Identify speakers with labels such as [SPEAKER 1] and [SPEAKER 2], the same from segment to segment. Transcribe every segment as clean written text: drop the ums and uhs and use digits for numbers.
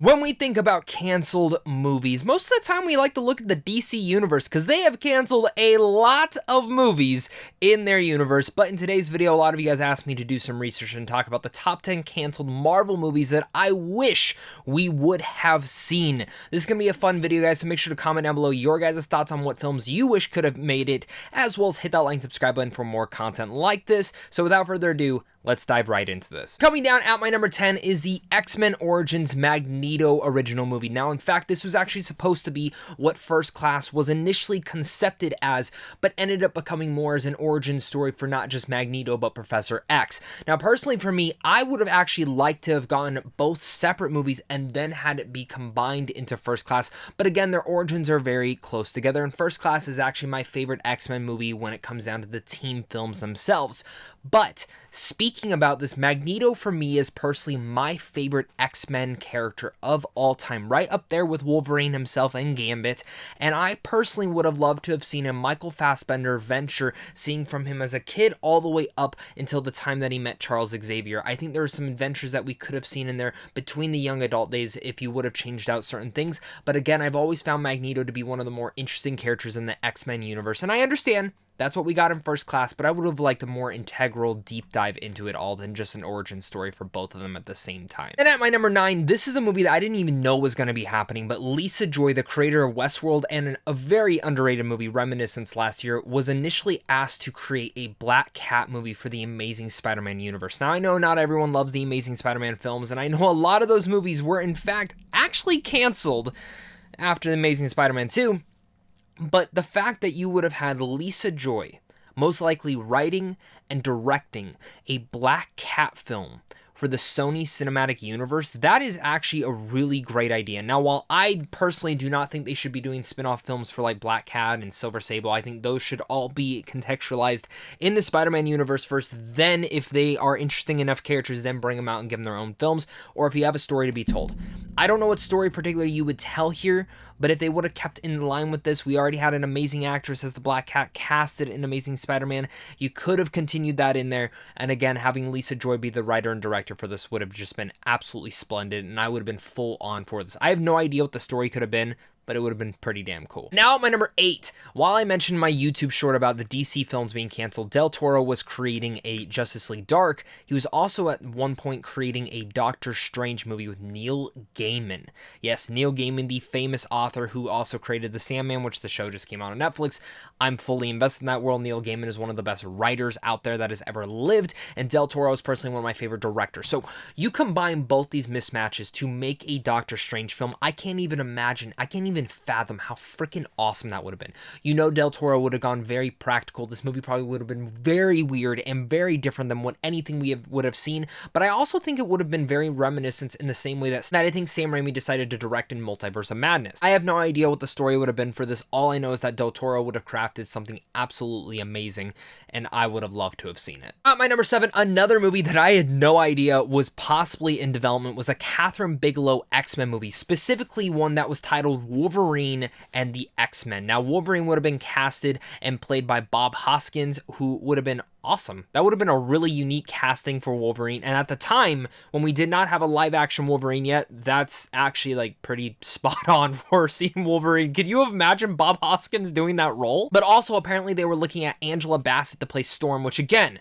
[SPEAKER 1] When we think about canceled movies, most of the time we like to look at the DC universe because they have canceled a lot of movies in their universe. But in today's video, a lot of you guys asked me to do some research and talk about the top 10 canceled Marvel movies that I wish we would have seen. This is going to be a fun video, guys, so make sure to comment down below your guys' thoughts on what films you wish could have made it, as well as hit that like and subscribe button for more content like this. So without further ado, let's dive right into this. Coming down at my number 10 is the X-Men Origins Magneto original movie. Now, in fact, this was actually supposed to be what First Class was initially concepted as, but ended up becoming more as an origin story for not just Magneto, but Professor X. Now, personally for me, I would have actually liked to have gotten both separate movies and then had it be combined into First Class, but again, their origins are very close together, and First Class is actually my favorite X-Men movie when it comes down to the team films themselves. But speaking about this, Magneto for me is personally my favorite X-Men character of all time, right up there with Wolverine himself and Gambit, and I personally would have loved to have seen a Michael Fassbender venture, seeing from him as a kid all the way up until the time that he met Charles Xavier. I think there are some adventures that we could have seen in there between the young adult days if you would have changed out certain things, but again, I've always found Magneto to be one of the more interesting characters in the X-Men universe, and I understand that's what we got in First Class, but I would have liked a more integral deep dive into it all than just an origin story for both of them at the same time. And at my number 9, this is a movie that I didn't even know was going to be happening, but Lisa Joy, the creator of Westworld and a very underrated movie, Reminiscence, last year, was initially asked to create a Black Cat movie for the Amazing Spider-Man universe. Now, I know not everyone loves the Amazing Spider-Man films, and I know a lot of those movies were, in fact, actually canceled after The Amazing Spider-Man 2, but the fact that you would have had Lisa Joy most likely writing and directing a Black Cat film for the Sony Cinematic Universe, that is actually a really great idea. Now, while I personally do not think they should be doing spin-off films for like Black Cat and Silver Sable, I think those should all be contextualized in the Spider-Man universe first, then if they are interesting enough characters, then bring them out and give them their own films, or if you have a story to be told. I don't know what story particularly you would tell here, but if they would have kept in line with this, we already had an amazing actress as the Black Cat casted in Amazing Spider-Man. You could have continued that in there, and again, having Lisa Joy be the writer and director for this would have just been absolutely splendid, and I would have been full on for this. I have no idea what the story could have been, but it would have been pretty damn cool. Now at my number 8, while I mentioned my YouTube short about the DC films being canceled, Del Toro was creating a Justice League Dark. He was also at one point creating a Doctor Strange movie with Neil Gaiman. Yes, Neil Gaiman, the famous author who also created The Sandman, which the show just came out on Netflix. I'm fully invested in that world. Neil Gaiman is one of the best writers out there that has ever lived, and Del Toro is personally one of my favorite directors. So you combine both these mismatches to make a Doctor Strange film. I can't even imagine, I can't even fathom how freaking awesome that would have been. You know, Del Toro would have gone very practical. This movie probably would have been very weird and very different than what anything we would have seen, but I also think it would have been very reminiscent in the same way that I think Sam Raimi decided to direct in Multiverse of Madness. I have no idea what the story would have been for this. All I know is that Del Toro would have crafted something absolutely amazing, and I would have loved to have seen it. At my number 7, another movie that I had no idea was possibly in development was a Catherine Bigelow X-Men movie, specifically one that was titled Wolverine and the X-Men. Now, Wolverine would have been casted and played by Bob Hoskins, who would have been awesome. That would have been a really unique casting for Wolverine, and at the time, when we did not have a live-action Wolverine yet, that's actually, like, pretty spot on for seeing Wolverine. Could you imagine Bob Hoskins doing that role? But also, apparently, they were looking at Angela Bassett to play Storm, which, again,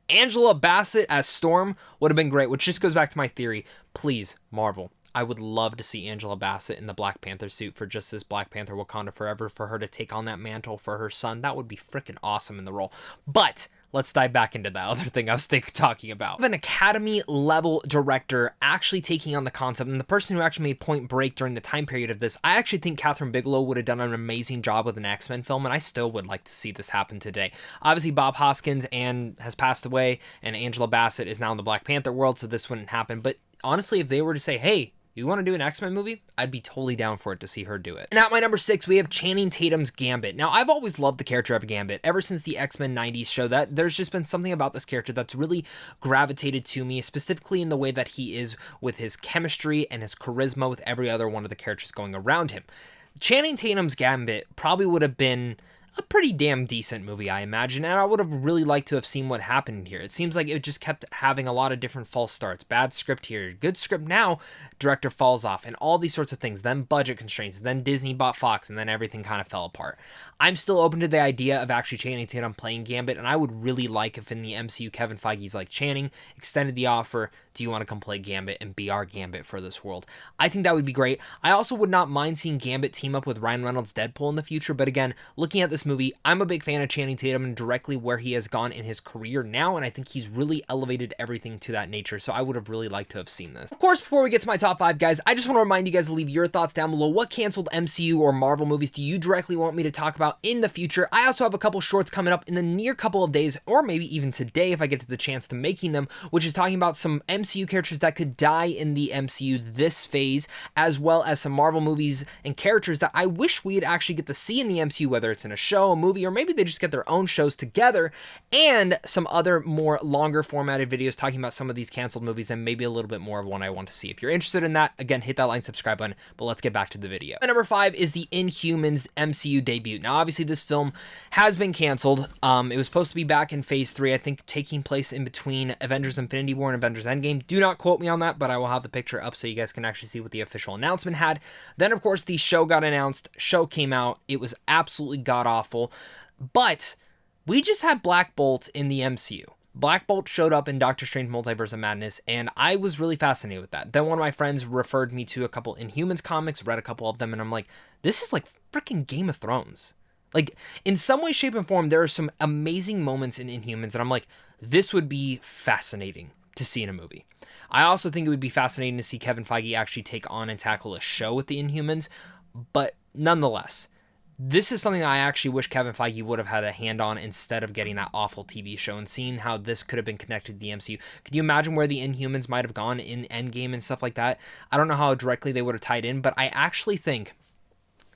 [SPEAKER 1] Angela Bassett as Storm would have been great, which just goes back to my theory. Please, Marvel, I would love to see Angela Bassett in the Black Panther suit for just this Black Panther Wakanda Forever, for her to take on that mantle for her son. That would be freaking awesome in the role. But let's dive back into that other thing I was talking about. An Academy level director actually taking on the concept, and the person who actually made Point Break during the time period of this, I actually think Catherine Bigelow would have done an amazing job with an X-Men film, and I still would like to see this happen today. Obviously, Bob Hoskins has passed away, and Angela Bassett is now in the Black Panther world, so this wouldn't happen. But honestly, if they were to say, hey, you want to do an X-Men movie? I'd be totally down for it to see her do it. And at my number 6, we have Channing Tatum's Gambit. Now, I've always loved the character of Gambit. Ever since the X-Men 90s show, that there's just been something about this character that's really gravitated to me, specifically in the way that he is with his chemistry and his charisma with every other one of the characters going around him. Channing Tatum's Gambit probably would have been a pretty damn decent movie, I imagine, and I would have really liked to have seen what happened here. It seems like it just kept having a lot of different false starts. Bad script here, good script now, director falls off, and all these sorts of things. Then budget constraints, then Disney bought Fox, and then everything kind of fell apart. I'm still open to the idea of actually Channing Tatum playing Gambit, and I would really like if in the MCU Kevin Feige's like, Channing, extended the offer, do you want to come play Gambit and be our Gambit for this world? I think that would be great. I also would not mind seeing Gambit team up with Ryan Reynolds' Deadpool in the future, but again, looking at this movie, I'm a big fan of Channing Tatum and directly where he has gone in his career now, and I think he's really elevated everything to that nature, so I would have really liked to have seen this. Of course, before we get to my top 5, guys, I just want to remind you guys to leave your thoughts down below. What canceled MCU or Marvel movies do you directly want me to talk about in the future? I also have a couple shorts coming up in the near couple of days, or maybe even today if I get to the chance to making them, which is talking about some MCU characters that could die in the MCU this phase, as well as some Marvel movies and characters that I wish we'd actually get to see in the MCU, whether it's in a show, a movie, or maybe they just get their own shows together, and some other more longer formatted videos talking about some of these canceled movies and maybe a little bit more of one I want to see. If you're interested in that, again, hit that like and subscribe button, but let's get back to the video. Number 5 is the Inhumans MCU debut. Now, obviously, this film has been canceled. It was supposed to be back in phase 3, I think taking place in between Avengers Infinity War and Avengers Endgame. Do not quote me on that, but I will have the picture up so you guys can actually see what the official announcement had. Then, of course, the show got announced. Show came out. It was absolutely god-awful. But we just had Black Bolt in the MCU. Black Bolt showed up in Doctor Strange Multiverse of Madness, and I was really fascinated with that. Then one of my friends referred me to a couple Inhumans comics, read a couple of them, and I'm like, this is like freaking Game of Thrones. Like, in some way, shape, and form, there are some amazing moments in Inhumans, and I'm like, this would be fascinating to see in a movie. I also think it would be fascinating to see Kevin Feige actually take on and tackle a show with the Inhumans, but nonetheless, this is something I actually wish Kevin Feige would have had a hand on instead of getting that awful TV show and seeing how this could have been connected to the MCU. Could you imagine where the Inhumans might have gone in Endgame and stuff like that? I don't know how directly they would have tied in, but I actually think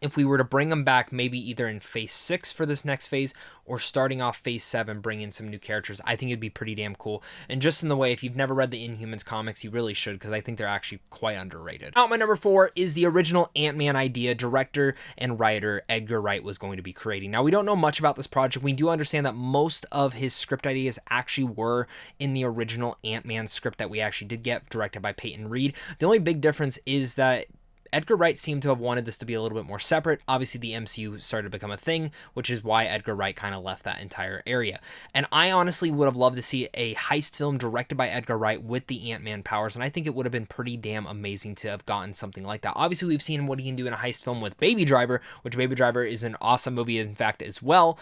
[SPEAKER 1] if we were to bring them back maybe either in phase 6 for this next phase or starting off phase 7, bring in some new characters, I think it'd be pretty damn cool. And just in the way, if you've never read the Inhumans comics, you really should, because I think they're actually quite underrated. Now, my number 4 is the original Ant-Man idea director and writer Edgar Wright was going to be creating. Now, we don't know much about this project. We do understand that most of his script ideas actually were in the original Ant-Man script that we actually did get, directed by Peyton Reed. The only big difference is that Edgar Wright seemed to have wanted this to be a little bit more separate. Obviously, the MCU started to become a thing, which is why Edgar Wright kind of left that entire area. And I honestly would have loved to see a heist film directed by Edgar Wright with the Ant-Man powers, and I think it would have been pretty damn amazing to have gotten something like that. Obviously, we've seen what he can do in a heist film with Baby Driver, which Baby Driver is an awesome movie, in fact, as well.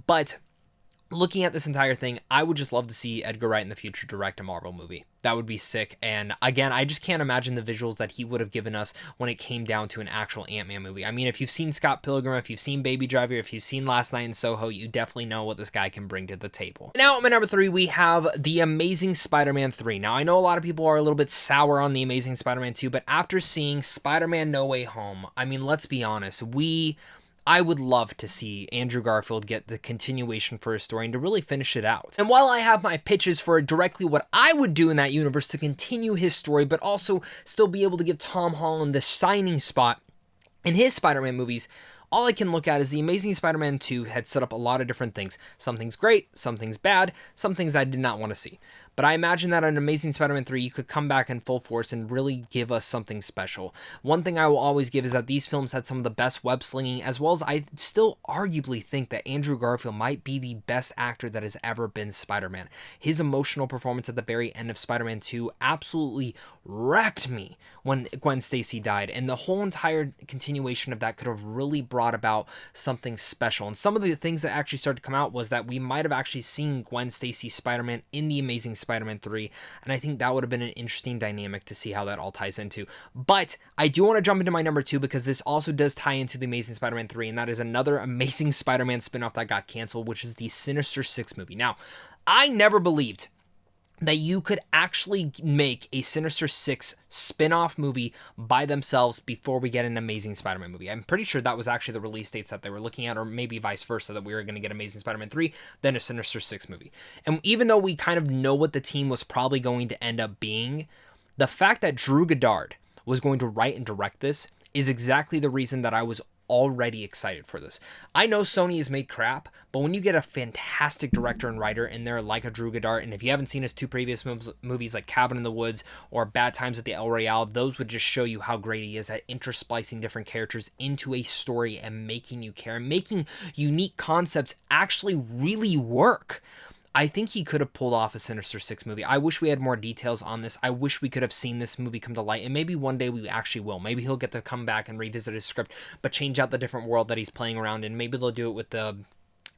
[SPEAKER 1] But looking at this entire thing, I would just love to see Edgar Wright in the future direct a Marvel movie. That would be sick. And again, I just can't imagine the visuals that he would have given us when it came down to an actual Ant-Man movie. I mean, if you've seen Scott Pilgrim, if you've seen Baby Driver, if you've seen Last Night in Soho, you definitely know what this guy can bring to the table. Now, at my number 3, we have The Amazing Spider-Man 3. Now, I know a lot of people are a little bit sour on The Amazing Spider-Man 2, but after seeing Spider-Man No Way Home, I mean, let's be honest, I would love to see Andrew Garfield get the continuation for his story and to really finish it out. And while I have my pitches for directly what I would do in that universe to continue his story, but also still be able to give Tom Holland the shining spot in his Spider-Man movies, all I can look at is The Amazing Spider-Man 2 had set up a lot of different things. Some things great, some things bad, some things I did not want to see. But I imagine that on Amazing Spider-Man 3, you could come back in full force and really give us something special. One thing I will always give is that these films had some of the best web slinging, as well as I still arguably think that Andrew Garfield might be the best actor that has ever been Spider-Man. His emotional performance at the very end of Spider-Man 2 absolutely wrecked me when Gwen Stacy died, and the whole entire continuation of that could have really brought about something special. And some of the things that actually started to come out was that we might have actually seen Gwen Stacy Spider-Man in the Amazing Spider-Man 3, and I think that would have been an interesting dynamic to see how that all ties into. But I do want to jump into my number 2 because this also does tie into the Amazing Spider-Man 3, and that is another Amazing Spider-Man spinoff that got canceled, which is the Sinister Six movie. Now, I never believed that you could actually make a Sinister Six spin-off movie by themselves before we get an Amazing Spider-Man movie. I'm pretty sure that was actually the release dates that they were looking at, or maybe vice versa, that we were going to get Amazing Spider-Man 3, then a Sinister Six movie. And even though we kind of know what the team was probably going to end up being, the fact that Drew Goddard was going to write and direct this is exactly the reason that I was already excited for this. I know Sony has made crap, but when you get a fantastic director and writer in there like a Drew Goddard, and if you haven't seen his 2 previous movies like Cabin in the Woods or Bad Times at the El Royale, those would just show you how great he is at intersplicing different characters into a story and making you care and making unique concepts actually really work. I think he could have pulled off a Sinister Six movie. I wish we had more details on this. I wish we could have seen this movie come to light, and maybe one day we actually will. Maybe he'll get to come back and revisit his script, but change out the different world that he's playing around in. Maybe they'll do it with the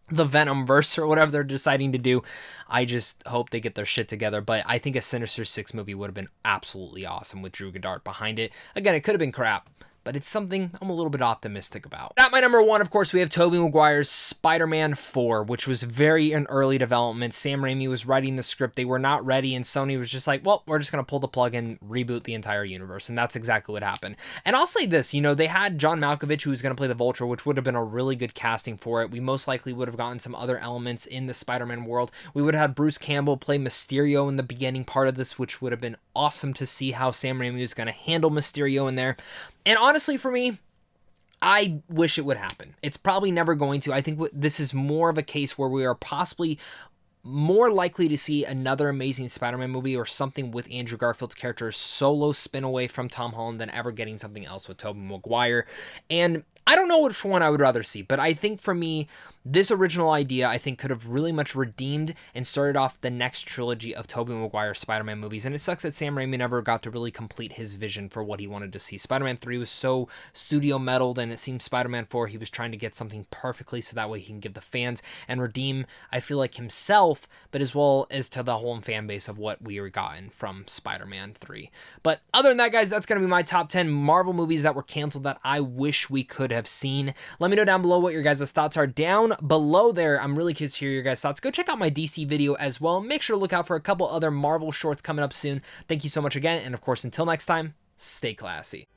[SPEAKER 1] Venom verse or whatever they're deciding to do. I just hope they get their shit together, but I think a Sinister Six movie would have been absolutely awesome with Drew Goddard behind it. Again, it could have been crap, but it's something I'm a little bit optimistic about. At my number 1, of course, we have Tobey Maguire's Spider-Man 4, which was very in early development. Sam Raimi was writing the script. They were not ready, and Sony was just like, well, we're just going to pull the plug and reboot the entire universe, and that's exactly what happened. And I'll say this, they had John Malkovich, who was going to play the Vulture, which would have been a really good casting for it. We most likely would have gotten some other elements in the Spider-Man world. We would have had Bruce Campbell play Mysterio in the beginning part of this, which would have been awesome to see how Sam Raimi was going to handle Mysterio in there. And honestly, for me, I wish it would happen. It's probably never going to. I think this is more of a case where we are possibly more likely to see another Amazing Spider-Man movie or something with Andrew Garfield's character solo spin away from Tom Holland than ever getting something else with Tobey Maguire. And I don't know which one I would rather see, but I think for me, this original idea, I think, could have really much redeemed and started off the next trilogy of Tobey Maguire Spider-Man movies. And it sucks that Sam Raimi never got to really complete his vision for what he wanted to see. Spider-Man 3 was so studio meddled, and it seems Spider-Man 4, he was trying to get something perfectly so that way he can give the fans and redeem, I feel like, himself, but as well as to the whole fan base of what we were gotten from Spider-Man 3. But other than that, guys, that's going to be my top 10 Marvel movies that were canceled that I wish we could have seen. Let me know down below what your guys' thoughts are down below there. I'm really curious to hear your guys' thoughts. Go check out my DC video as well. Make sure to look out for a couple other Marvel shorts coming up soon. Thank you so much again, and of course, until next time, stay classy.